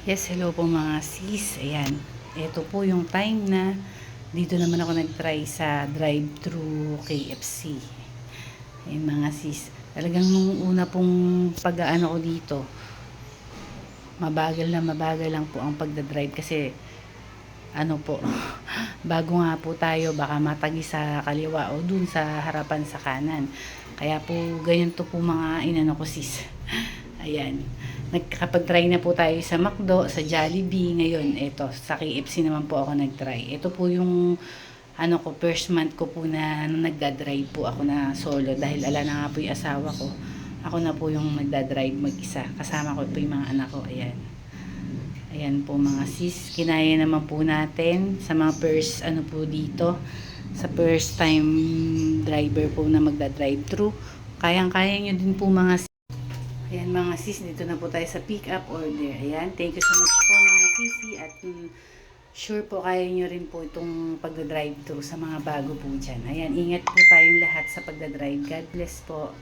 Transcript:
Yes, hello po mga sis. Ayan. Ito po yung time na dito naman ako nag-try sa drive-thru KFC. Ayan mga sis. Talagang nung una pong pag-aano ko dito, mabagal lang po ang pagdadrive kasi ano po, bago nga po tayo baka matagi sa kaliwa o dun sa harapan sa kanan. Kaya po ganyan to po mga inano ko sis. Ayan. Nagkakapag-try na po tayo sa McDo, sa Jollibee. Ngayon, eto, sa KFC naman po ako nag-try. Ito po yung ano ko, first month ko po na nagda-drive po ako na solo dahil ala na nga po yung asawa ko. Ako na po yung nagda-drive mag-isa. Kasama ko po yung mga anak ko. Ayan. Ayan po mga sis, kinaya naman po natin sa mga first ano po dito, sa first time driver po na magda-drive thru. Kayang-kaya nyo din po mga sis. Ayan mga sis, dito na po tayo sa pick up order. Ayan, thank you so much po mga sisi at sure po kaya nyo rin po itong pagda-drive thru sa mga bago po dyan. Ayan, ingat po tayong lahat sa pagda-drive. God bless po.